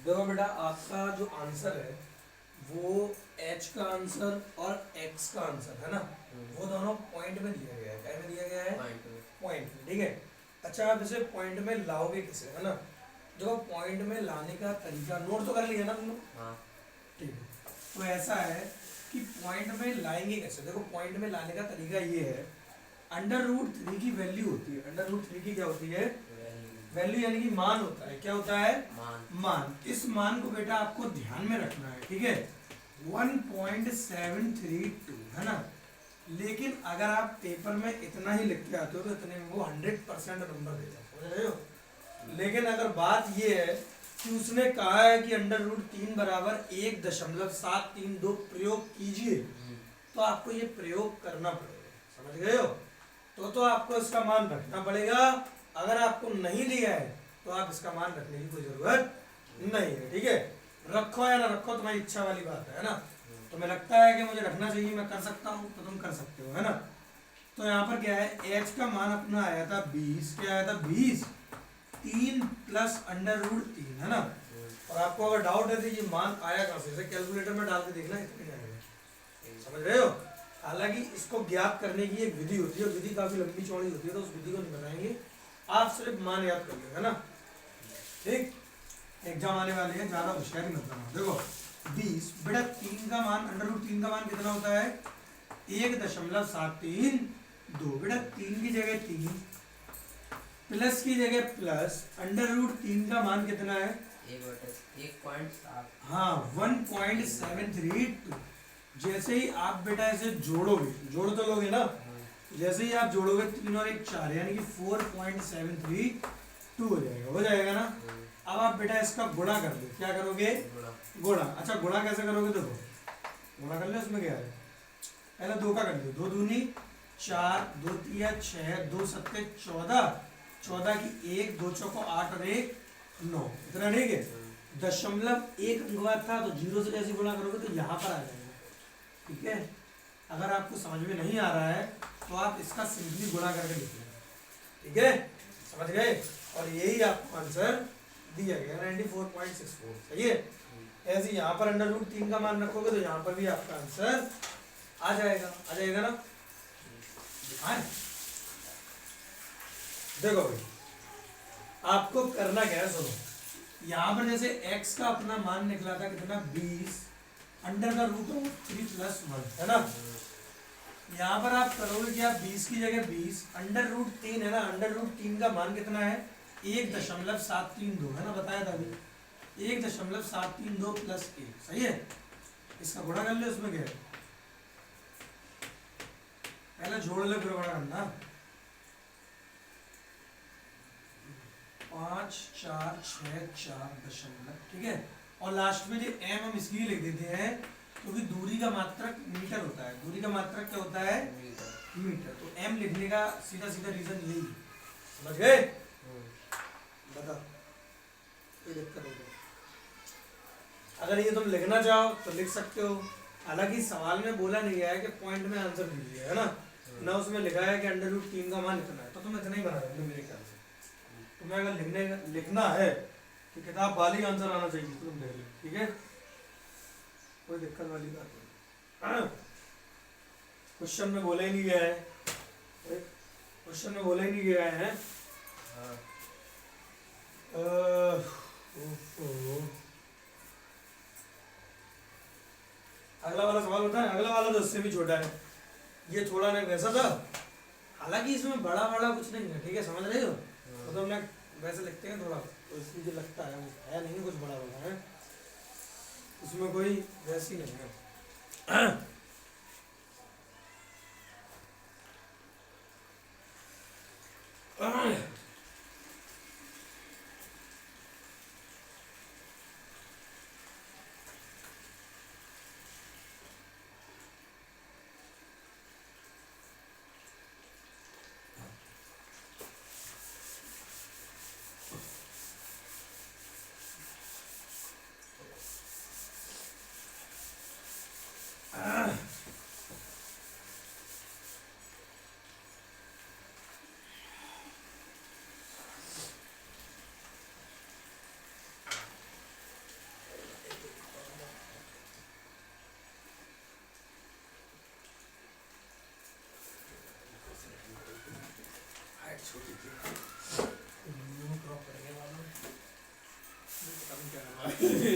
देखो बेटा, आपका जो आंसर है वो h का आंसर और x का आंसर है ना, वो दोनों पॉइंट में दिया गया है। क्या में दिया गया है? पॉइंट में। ठीक है। अच्छा, आप इसे पॉइंट में लाओगे किसे, है ना? देखो, पॉइंट में लाने का तरीका नोट तो कर लिया ना तुम लोग? हाँ। ठीक है। तो ऐसा है कि पॉइंट में लाएंगे कैसे। देखो, पॉइंट में लाने का तरीका ये है, अंडर रूट 3 की वैल्यू होती है। अंडर रूट 3 की क्या होती है? वैल्यू, यानी कि मान होता है। क्या होता है? मान। इस मान को बेटा आपको ध्यान में रखना है, ठीक है? 1.732 है ना। लेकिन अगर आप पेपर में इतना ही लिख के आते हो तो इतने में वो 100% नंबर देगा, समझ रहे हो? लेकिन अगर बात ये है कि उसने कहा है कि अंडर रूट 3 बराबर 1.732 प्रयोग कीजिए, तो आपको ये प्रयोग करना पड़ेगा, समझ गए हो? तो आपको इसका मान रखना पड़ेगा। अगर आपको नहीं लिया है तो आप इसका मान रखने की कोई जरूरत नहीं है, ठीक है? रखो या ना रखो, तुम्हारी इच्छा वाली बात है ना। तुम्हें लगता है कि मुझे रखना चाहिए, मैं कर सकता हूँ, तो तुम कर सकते हो, है ना? तो यहाँ पर क्या है, h का मान अपना आया था 20। क्या आया था? 20। 3 प्लस अंडर रूट 3, है ना? और आपको अगर डाउट है तो ये मान आया कहाँ से, इसे कैलकुलेटर में डाल के देखना, इतने आएगा। समझ रहे हो? हालांकि इसको ज्ञात करने की एक विधि होती है, विधि काफी लंबी चौड़ी होती है, तो उस विधि को नहीं बताएंगे, आप सिर्फ मान याद कर लो, है ना? ठीक। एग्जाम आने वाले हैं, ज्यादा होशियारी मत बनाओ। देखो, 20 बेटा, 3 का मान, अंडर रूट 3 का मान कितना होता है? 1.732। बेटा, 3 की जगह 3, प्लस की जगह प्लस, अंडर रूट 3 का मान कितना है? 1/1.7। हाँ, 1.732। जैसे ही आप बेटा इसे जोड़ोगे, जोड़ तो लोगे ना, जैसे ही आप जोड़ोगे 3 और 1 4, यानी कि 4.732 हो जाएगा ना। अब आप बेटा इसका गुणा कर लो। क्या करोगे? गुणा। अच्छा, गुणा कैसे करोगे? देखो, गुणा कर लो, इसमें क्या है, पहले 2 का कर लो, 2 दूनी 4, 2 तिया 6, 2 सत्ते 14, 14 की 1, 2 चौको 8 और 1 9, इतना, ठीक है? 0.1 अंक बाद था, तो 0 से जैसे गुणा करोगे तो यहाँ पर आ जाएगा, ठीक है? अगर आपको समझ में नहीं आ रहा है तो आप इसका सिंपली गुणा करके लिख लेना, ठीक है? समझ गए? और यही आपको आंसर दिया गया 94.64, सही है? ऐसे यहाँ पर अंडर रूट 3 का मान रखोगे तो यहाँ पर भी आपका आंसर आ जाएगा, ना? दिखाएं? देखो भाई, आपको करना क्या है, सुनो। यहाँ पर जैसे x का अपना मान निकला था कितना? 20 √3 + 1, है ना? यहाँ पर आप करोगे क्या? 20 की जगह 20, अंडर रूट 3 है ना, अंडर रूट 3 का मान कितना है? 1.732, है ना? बताया था अभी, 1.732 + 1, सही है? इसका गुणा कर लो, इसमें क्या है, पहले जोड़ लो फिर गुणा करना। 5 4 6 4 दशमलव, ठीक है? और लास्ट में जो m हम इसलिए लिख देते हैं क्योंकि दूरी का मात्रक मीटर होता है। दूरी का मात्रक क्या होता है? मीटर। तो m लिखने का सीधा सीधा रीजन यही है, समझ गए? बता, कोई दिक्कत हो तो अगर ये तुम लिखना चाहो तो लिख सकते हो। हालांकि सवाल में बोला नहीं गया है कि पॉइंट में आंसर दीजिए, है ना? ना उसमें लिखा है कि अंडर रूट 3 का मान इतना है, तो तुम इतना ही बना दोगे मेरे ख्याल से। तुम्हें अगर लिखना है कि किताब वाली आंसर आना चाहिए तो तुम लिख लो, ठीक है? कोई दिक्कत वाली बात नहीं। क्वेश्चन में बोला ही नहीं गया है, क्वेश्चन में बोला ही नहीं गया है। अगला वाला सवाल होता है, अगला वाला तो उससे भी छोटा है, ये थोड़ा ना वैसा था। हालांकि इसमें बड़ा बड़ा कुछ नहीं है, ठीक है? समझ रहे हो? तो हमने वैसे लिखते हैं थोड़ा, तो इसलिए जो लगता है वो है नहीं कुछ बड़ा बड़ा है, उसमें कोई वैसी नहीं है।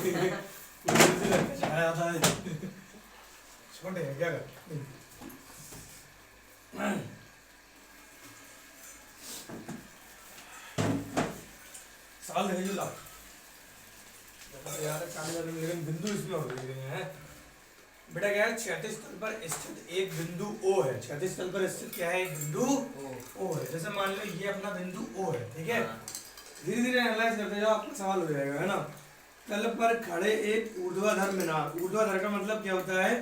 छाया था छोटे हैं क्या कर साल देखे जो लाख यार काले वाले में, लेकिन बिंदु इसमें हो गए हैं बेटा। क्या है, क्षैतिज तल पर स्थित एक बिंदु O है। क्षैतिज तल पर स्थित क्या है, एक बिंदु O है। जैसे मान लो ये अपना बिंदु O है, ठीक है। धीरे धीरे एनालाइज करते जाओ, आपका सवाल हो जाएगा, है ना। तल पर खड़े एक ऊर्ध्वाधर मीनार। ऊर्ध्वाधर का मतलब क्या होता है,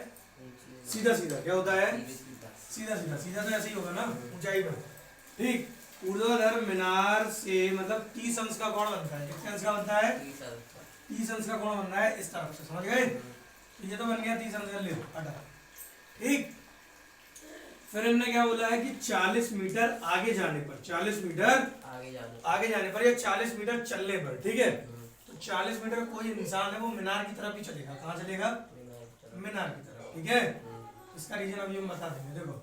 सीधा सीधा। क्या होता है, सीधा सीधा। सीधा तो ऐसे ही होगा ना, ऊंचाई पर, ठीक। ऊर्ध्वाधर मीनार से मतलब 30 अंश का कोण बनता है। कितने अंश का बनता है, 30 अंश का कोण बन रहा है इस तरफ से, समझ गए। ये तो बन गया 30 अंश का, ले हटा, ठीक। फिर इन्होंने क्या बोला है कि 40 मीटर आगे जाने पर, 40 मीटर आगे जाने पर या 40 मीटर चलने पर, ठीक है। तो 40 मीटर कोई इंसान है वो मीनार की तरफ ही चलेगा। कहाँ चलेगा, मीनार की तरफ, ठीक है। इसका रीजन अभी हम बता देंगे। देखो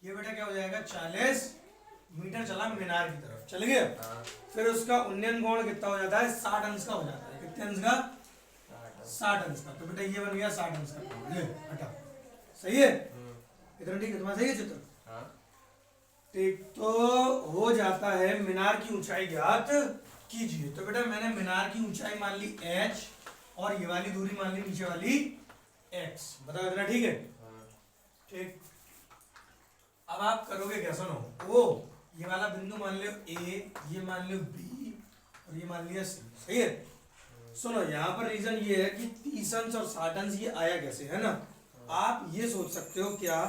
ये बेटा क्या हो जाएगा, 40 मीटर चला मीनार की तरफ, चल गया। फिर उसका उन्नयन कोण कितना हो जाता है, 60 अंश का हो जाता है। कितने अंश का, 60 अंश का। तो बेटा ये बन गया 60 अंश का कोण, ले हटा, सही है। इतना ठीक है, तुम्हारा सही है चित्र, ठीक। तो हो जाता है मीनार की ऊंचाई ज्ञात कीजिए। तो बेटा मैंने मीनार की ऊंचाई मान ली h और ये वाली दूरी मान ली नीचे वाली x। बताओ इतना ठीक है, ठीक। अब आप करोगे क्या, सुनो, ओ ये वाला बिंदु मान लो A, ये मान लो B और ये मान लिया C, सही है। सुनो यहाँ पर रीजन ये है कि 30 अंश और 60 अंश ये आया कैसे, है ना। आप ये सोच सकते हो क्या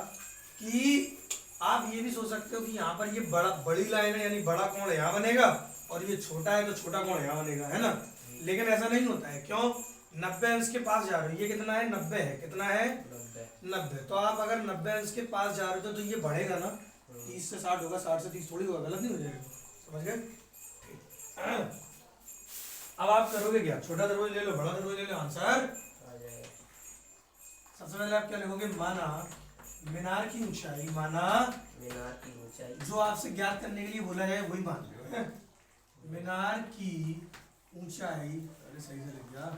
कि आप ये भी सोच सकते हो कि यहाँ पर ये बड़ी लाइन है, यानी बड़ा कोण यहाँ बनेगा, और ये छोटा है तो छोटा कोण यहाँ बनेगा, है ना। लेकिन ऐसा नहीं होता है, क्यों, 90 अंश के पास जा रहे हो। ये कितना है, 90 है। कितना है, 90। तो आप अगर 90 अंश के पास जा रहे हो तो ये बढ़ेगा ना, 30 से 60 होगा, 60 से 30 थोड़ी होगा, गलत नहीं हो जाएगा, समझ गए। अब आप करोगे क्या, छोटा त्रिभुज ले लो, बड़ा त्रिभुज ले लो, आंसर सबसे पहले आप क्या लिखोगे, माना मीनार की ऊंचाई, माना जो आपसे ज्ञात करने के लिए बोला जाए वही मान लो। मीनार की ऊंचाई, अरे सही से लिख गया,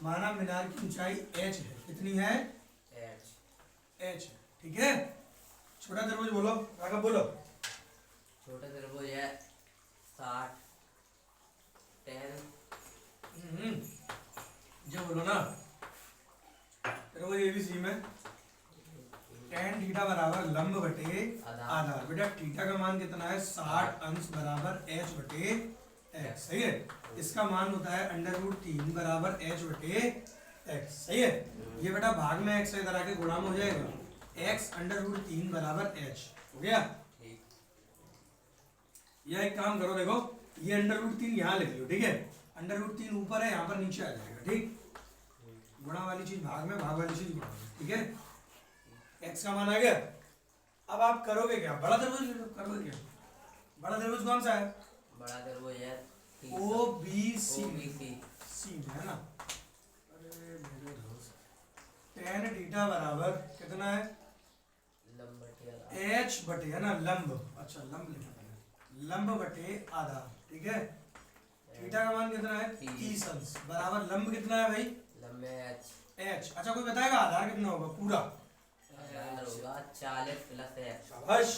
माना मीनार की ऊंचाई h है। कितनी है, h, ठीक है। छोटा त्रिभुज बोलो, राघव बोलो। छोटा त्रिभुज है 60 10 जो बोलो ना, त्रिभुज ABC में tan थीटा बराबर लंब बटे आधार। बेटा थीटा का मान कितना है, 60 अंश बराबर h बटे x, सही है। इसका मान होता है √3 बराबर h बटे x, सही है। ये बेटा भाग में x इधर आके गुणा में हो जाएगा, x √3 बराबर h हो गया। यह एक काम करो, देखो ये √3 यहाँ लिख लो, ठीक है। √3 ऊपर है, यहाँ पर नीचे आ जाएगा, ठीक। गुणा वाली चीज भाग में, भाग वाली चीज गुणा में, ठीक है। x का मान आ गया। अब आप करोगे क्या, बड़ा त्रिभुज करोगे क्या। बड़ा त्रिभुज कौन सा है, बड़ा त्रिभुज है OBC में, है ना। अरे मेरे दोस्त, tan थीटा बराबर कितना है, लंब बटे h बटे, है ना, लंब, अच्छा लंब लिखा मैंने, लंब बटे आधा, ठीक है। थीटा का मान कितना है, 30 अंश बराबर लंब कितना है भाई, लंब है h। अच्छा कोई बताएगा आधार कितना होगा पूरा, होगा 40 प्लस x। शाबाश,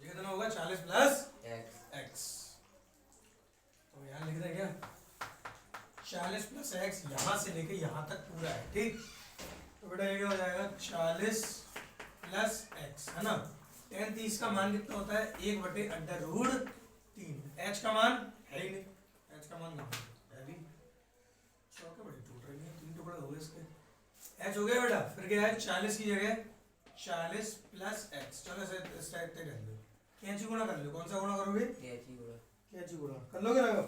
ये कितना होगा, 40 प्लस x। तो यहाँ लिख रहे हैं क्या, 40 प्लस x, यहाँ से लेके यहाँ तक पूरा है, ठीक। तो बेटा ये क्या हो जाएगा, 40 प्लस x, है ना। tan 30 का मान कितना होता है, 1 बटे √3। h का मान है ही नहीं, h का मान है भी, चौके बड़े टूट रही है, 3 टुकड़े हो गए इसके। h हो गया बेटा, फिर क्या है, 40 की जगह 40 प्लस x। चलो इस टाइप से कर लो, कैंची गुणा कर लो। कौन सा गुणा करोगे, कैंची गुणा कर लोगे ना।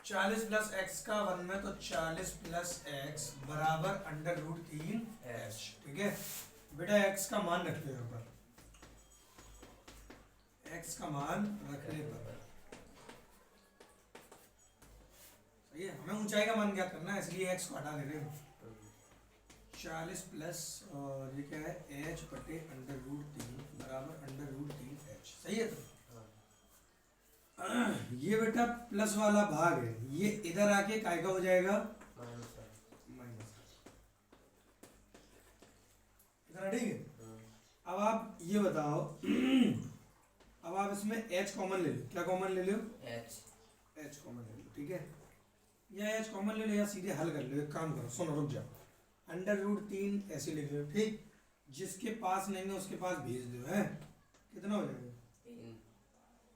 40 प्लस x का वन में, तो 40 प्लस x बराबर √3 h, ठीक है। बेटा x का मान रखते हो ऊपर, x का मान रखने पर, सही है। हमें ऊंचाई का मान ज्ञात करना है, इसलिए x को हटा दे रहे हो। 40 प्लस और ये क्या है, h बटे √3 बराबर √3 h, सही है। तो ये बेटा प्लस वाला भाग है, ये इधर आके काय का हो जाएगा -1। माइनस। इतना ठीक है। अब आप ये बताओ अब आप इसमें h कॉमन ले लो। क्या कॉमन ले लो? h कॉमन ले लो, ठीक है। या h कॉमन ले लो या सीधे हल कर लो। एक काम करो, सुनो रुक जाओ। √3 ऐसे लिख लो, ठीक। जिसके पास नहीं है उसके पास भेज दो, है। कितना हो जाएगा?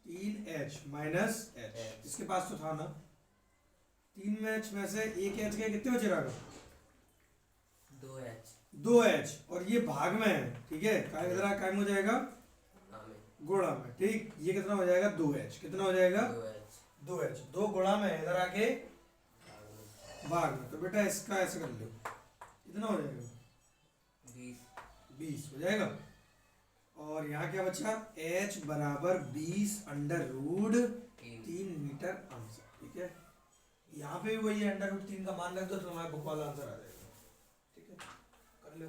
3h minus h। इसके पास तो था ना 3 में h में से एक h के कितने बचे रहेगा? 2h। 2h और ये भाग में है, ठीक है। काय इधर काय में हो जाएगा? गुणा में, ठीक। ये कितना हो जाएगा? 2h। कितना हो जाएगा? 2h। 2 गुणा में इधर आके भाग में। तो बेटा इसका ऐसे कर लो, कितना हो जाएगा? 20 हो जाएगा। और यहाँ क्या बचा? h बराबर 20√3 मीटर आंसर, ठीक है। यहाँ पे भी वही है, √3 का मान रख दो तो तुम्हारा बुक वाला आंसर आ जाएगा, ठीक है। कर लो।